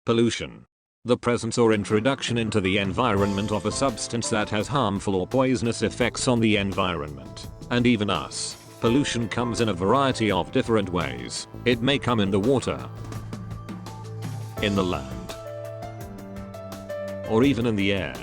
Pollution. The presence or introduction into the environment of a substance that has harmful or poisonous effects on the environment, and even us. Pollution comes in a variety of different ways. It may come in the water, in the land, or even in the air.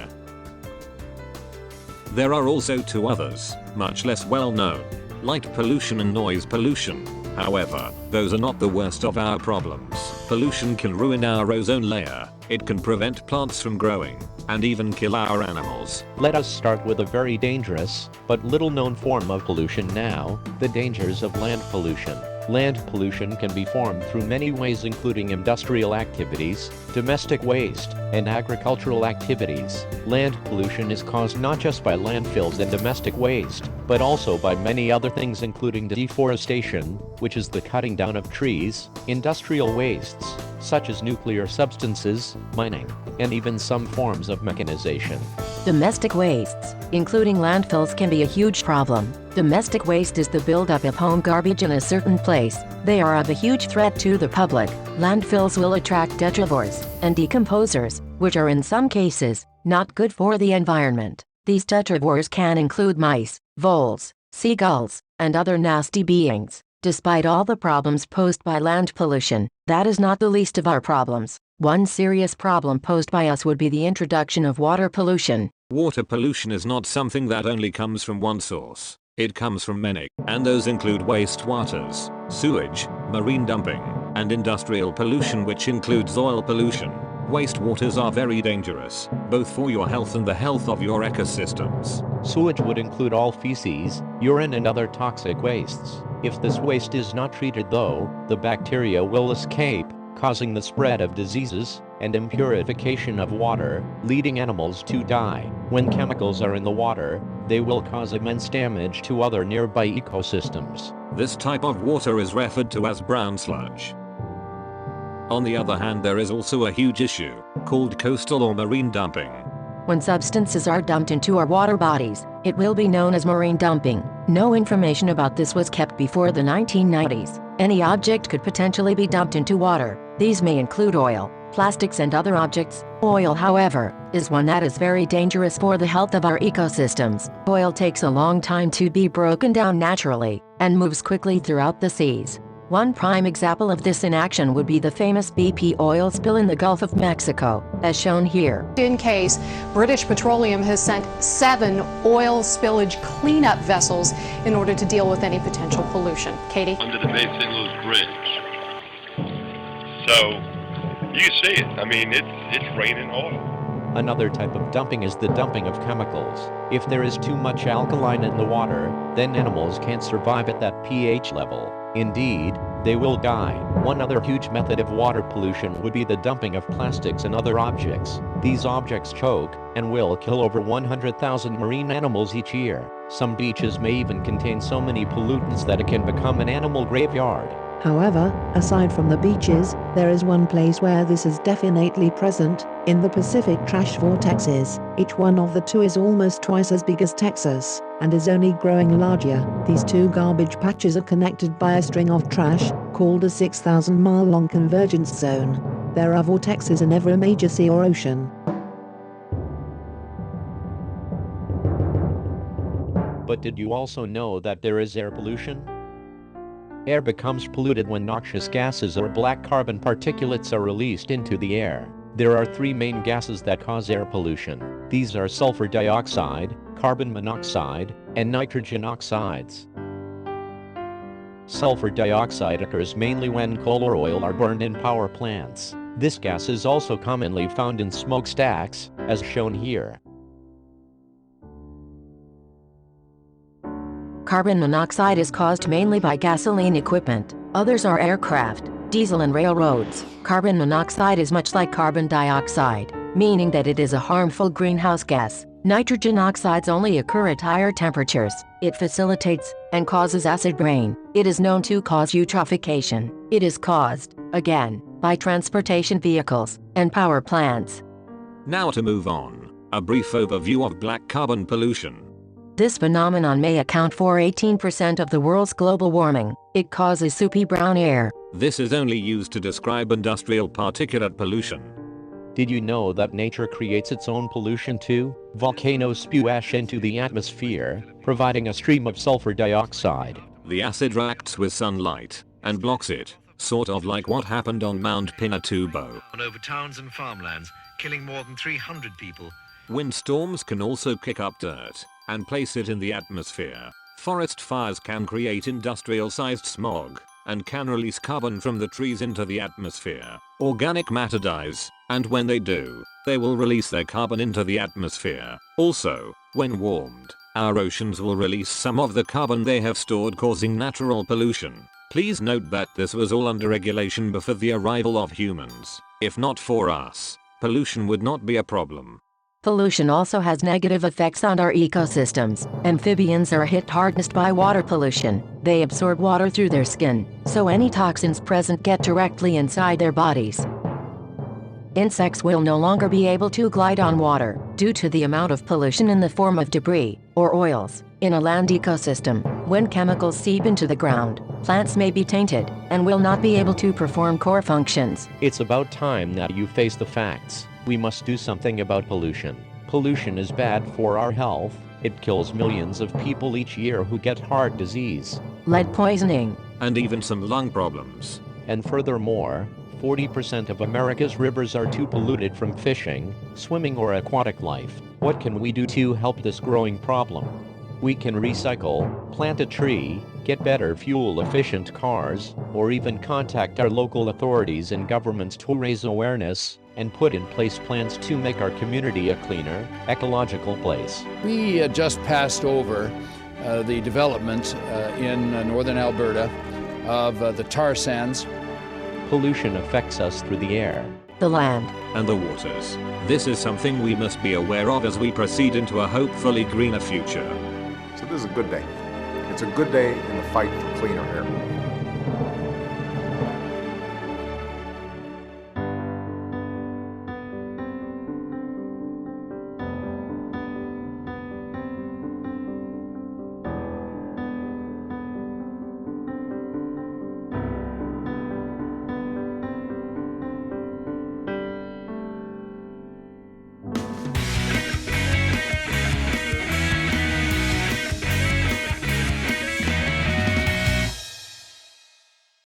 There are also two others, much less well known: light pollution and noise pollution. However, those are not the worst of our problems. Pollution can ruin our ozone layer, it can prevent plants from growing, and even kill our animals. Let us start with a very dangerous, but little known form of pollution now, the dangers of land pollution. Land pollution can be formed through many ways, including industrial activities, domestic waste, and agricultural activities. Land pollution is caused not just by landfills and domestic waste, but also by many other things, including deforestation, which is the cutting down of trees, industrial wastes, such as nuclear substances, mining, and even some forms of mechanization. Domestic wastes, including landfills, can be a huge problem. Domestic waste is the buildup of home garbage in a certain place. They are of a huge threat to the public. Landfills will attract detrivores and decomposers, which are in some cases not good for the environment. These detrivores can include mice, voles, seagulls, and other nasty beings. Despite all the problems posed by land pollution, that is not the least of our problems. One serious problem posed by us would be the introduction of water pollution. Water pollution is not something that only comes from one source. It comes from many, and those include wastewaters, sewage, marine dumping, and industrial pollution, which includes oil pollution. Wastewaters are very dangerous, both for your health and the health of your ecosystems. Sewage would include all feces, urine, and other toxic wastes. If this waste is not treated, though, the bacteria will escape, causing the spread of diseases and impurification of water, leading animals to die. When chemicals are in the water, they will cause immense damage to other nearby ecosystems. This type of water is referred to as brown sludge. On the other hand, there is also a huge issue called coastal or marine dumping. When substances are dumped into our water bodies, it will be known as marine dumping. No information about this was kept before the 1990s. Any object could potentially be dumped into water. These may include oil, plastics, and other objects. Oil, however, is one that is very dangerous for the health of our ecosystems. Oil takes a long time to be broken down naturally, and moves quickly throughout the seas. One prime example of this in action would be the famous BP oil spill in the Gulf of Mexico, as shown here. In case, British Petroleum has sent 7 oil spillage cleanup vessels in order to deal with any potential pollution. Katie? Under the Bay St. Louis Bridge. So, you see it. I mean, it's raining oil. Another type of dumping is the dumping of chemicals. If there is too much alkaline in the water, then animals can't survive at that pH level. Indeed, they will die. One other huge method of water pollution would be the dumping of plastics and other objects. These objects choke and will kill over 100,000 marine animals each year. Some beaches may even contain so many pollutants that it can become an animal graveyard. However, aside from the beaches, there is one place where this is definitely present, in the Pacific trash vortexes. Each one of the two is almost twice as big as Texas, and is only growing larger. These two garbage patches are connected by a string of trash, called a 6,000-mile-long convergence zone. There are vortexes in every major sea or ocean. But did you also know that there is air pollution? Air becomes polluted when noxious gases or black carbon particulates are released into the air. There are 3 main gases that cause air pollution. These are sulfur dioxide, carbon monoxide, and nitrogen oxides. Sulfur dioxide occurs mainly when coal or oil are burned in power plants. This gas is also commonly found in smokestacks, as shown here. Carbon monoxide is caused mainly by gasoline equipment. Others are aircraft, diesel, and railroads. Carbon monoxide is much like carbon dioxide, meaning that it is a harmful greenhouse gas. Nitrogen oxides only occur at higher temperatures. It facilitates and causes acid rain. It is known to cause eutrophication. It is caused, again, by transportation vehicles and power plants. Now to move on, a brief overview of black carbon pollution. This phenomenon may account for 18% of the world's global warming. It causes soupy brown air, This is only used to describe industrial particulate pollution. Did you know that nature creates its own pollution too? Volcanoes spew ash into the atmosphere, providing a stream of sulfur dioxide. The acid reacts with sunlight and blocks it, sort of like what happened on Mount Pinatubo. Over towns and farmlands, killing more than 300 people. Windstorms can also kick up dirt and place it in the atmosphere. Forest fires can create industrial-sized smog and can release carbon from the trees into the atmosphere. Organic matter dies, and when they do, they will release their carbon into the atmosphere. Also, when warmed, our oceans will release some of the carbon they have stored, causing natural pollution. Please note that this was all under regulation before the arrival of humans. If not for us, pollution would not be a problem. Pollution also has negative effects on our ecosystems. Amphibians are hit hardest by water pollution. They absorb water through their skin, so any toxins present get directly inside their bodies. Insects will no longer be able to glide on water due to the amount of pollution in the form of debris or oils in a land ecosystem. When chemicals seep into the ground, plants may be tainted and will not be able to perform core functions. It's about time that you face the facts. We must do something about pollution. Pollution is bad for our health. It kills millions of people each year who get heart disease. Lead poisoning. And even some lung problems. And furthermore, 40% of America's rivers are too polluted from fishing, swimming, or aquatic life. What can we do to help this growing problem? We can recycle, plant a tree, get better fuel-efficient cars, or even contact our local authorities and governments to raise awareness and put in place plans to make our community a cleaner, ecological place. We just passed over the development in northern Alberta of the tar sands. Pollution affects us through the air, the land, and the waters. This is something we must be aware of as we proceed into a hopefully greener future. So this is a good day. It's a good day in the fight for cleaner air.